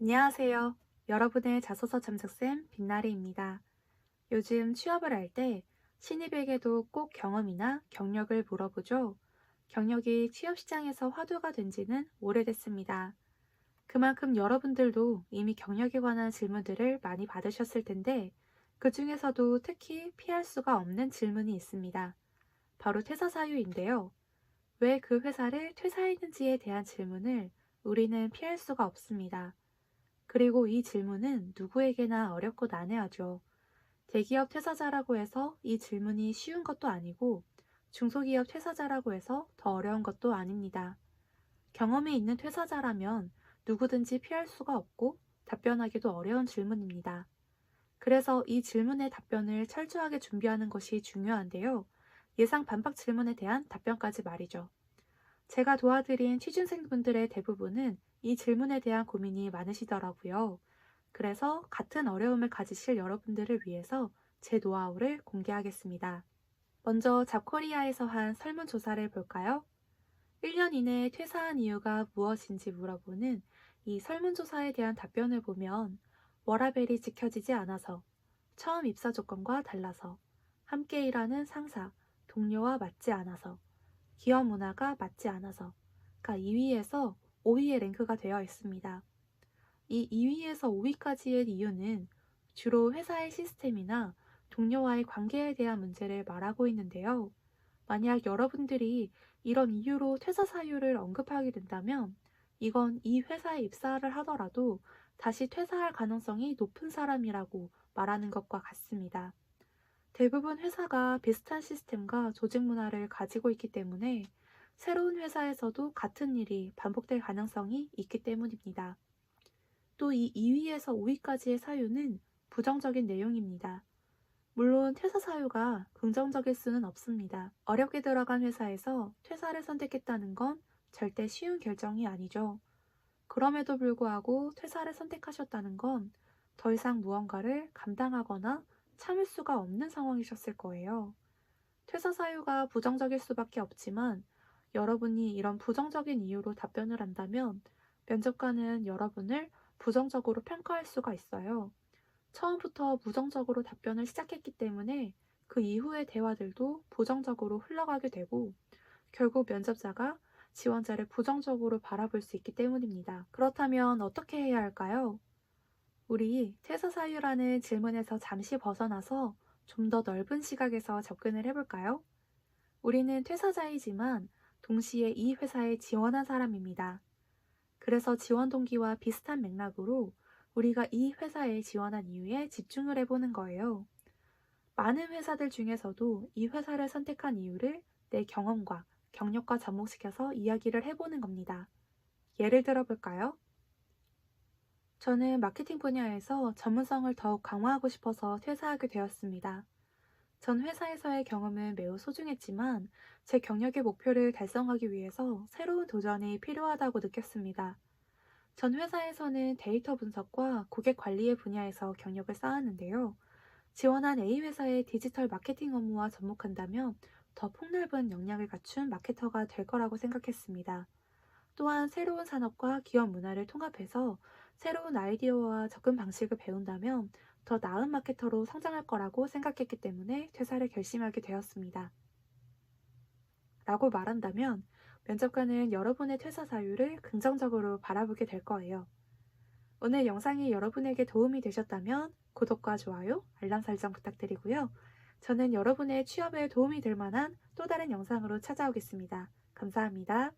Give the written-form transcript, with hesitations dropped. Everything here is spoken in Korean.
안녕하세요. 여러분의 자소서 첨삭쌤 빛나리입니다. 요즘 취업을 할 때 신입에게도 꼭 경험이나 경력을 물어보죠. 경력이 취업 시장에서 화두가 된 지는 오래됐습니다. 그만큼 여러분들도 이미 경력에 관한 질문들을 많이 받으셨을 텐데 그 중에서도 특히 피할 수가 없는 질문이 있습니다. 바로 퇴사 사유인데요. 왜 그 회사를 퇴사했는지에 대한 질문을 우리는 피할 수가 없습니다. 그리고 이 질문은 누구에게나 어렵고 난해하죠. 대기업 퇴사자라고 해서 이 질문이 쉬운 것도 아니고 중소기업 퇴사자라고 해서 더 어려운 것도 아닙니다. 경험이 있는 퇴사자라면 누구든지 피할 수가 없고 답변하기도 어려운 질문입니다. 그래서 이 질문의 답변을 철저하게 준비하는 것이 중요한데요. 예상 반박 질문에 대한 답변까지 말이죠. 제가 도와드린 취준생분들의 대부분은 이 질문에 대한 고민이 많으시더라고요. 그래서 같은 어려움을 가지실 여러분들을 위해서 제 노하우를 공개하겠습니다. 먼저 잡코리아에서 한 설문조사를 볼까요? 1년 이내에 퇴사한 이유가 무엇인지 물어보는 이 설문조사에 대한 답변을 보면 워라밸이 지켜지지 않아서, 처음 입사 조건과 달라서, 함께 일하는 상사, 동료와 맞지 않아서, 기업 문화가 맞지 않아서가 2위에서 5위에 랭크가 되어 있습니다. 이 2위에서 5위까지의 이유는 주로 회사의 시스템이나 동료와의 관계에 대한 문제를 말하고 있는데요. 만약 여러분들이 이런 이유로 퇴사 사유를 언급하게 된다면 이건 이 회사에 입사를 하더라도 다시 퇴사할 가능성이 높은 사람이라고 말하는 것과 같습니다. 대부분 회사가 비슷한 시스템과 조직 문화를 가지고 있기 때문에 새로운 회사에서도 같은 일이 반복될 가능성이 있기 때문입니다. 또 이 2위에서 5위까지의 사유는 부정적인 내용입니다. 물론 퇴사 사유가 긍정적일 수는 없습니다. 어렵게 들어간 회사에서 퇴사를 선택했다는 건 절대 쉬운 결정이 아니죠. 그럼에도 불구하고 퇴사를 선택하셨다는 건 더 이상 무언가를 감당하거나 참을 수가 없는 상황이셨을 거예요. 퇴사 사유가 부정적일 수밖에 없지만 여러분이 이런 부정적인 이유로 답변을 한다면 면접관은 여러분을 부정적으로 평가할 수가 있어요. 처음부터 부정적으로 답변을 시작했기 때문에 그 이후의 대화들도 부정적으로 흘러가게 되고 결국 면접자가 지원자를 부정적으로 바라볼 수 있기 때문입니다. 그렇다면 어떻게 해야 할까요? 우리 퇴사 사유라는 질문에서 잠시 벗어나서 좀 더 넓은 시각에서 접근을 해볼까요? 우리는 퇴사자이지만 동시에 이 회사에 지원한 사람입니다. 그래서 지원 동기와 비슷한 맥락으로 우리가 이 회사에 지원한 이유에 집중을 해보는 거예요. 많은 회사들 중에서도 이 회사를 선택한 이유를 내 경험과 경력과 접목시켜서 이야기를 해보는 겁니다. 예를 들어 볼까요? 저는 마케팅 분야에서 전문성을 더욱 강화하고 싶어서 퇴사하게 되었습니다. 전 회사에서의 경험은 매우 소중했지만 제 경력의 목표를 달성하기 위해서 새로운 도전이 필요하다고 느꼈습니다. 전 회사에서는 데이터 분석과 고객 관리의 분야에서 경력을 쌓았는데요. 지원한 A 회사의 디지털 마케팅 업무와 접목한다면 더 폭넓은 역량을 갖춘 마케터가 될 거라고 생각했습니다. 또한 새로운 산업과 기업 문화를 통합해서 새로운 아이디어와 접근 방식을 배운다면 더 나은 마케터로 성장할 거라고 생각했기 때문에 퇴사를 결심하게 되었습니다. 라고 말한다면 면접관은 여러분의 퇴사 사유를 긍정적으로 바라보게 될 거예요. 오늘 영상이 여러분에게 도움이 되셨다면 구독과 좋아요, 알람 설정 부탁드리고요. 저는 여러분의 취업에 도움이 될 만한 또 다른 영상으로 찾아오겠습니다. 감사합니다.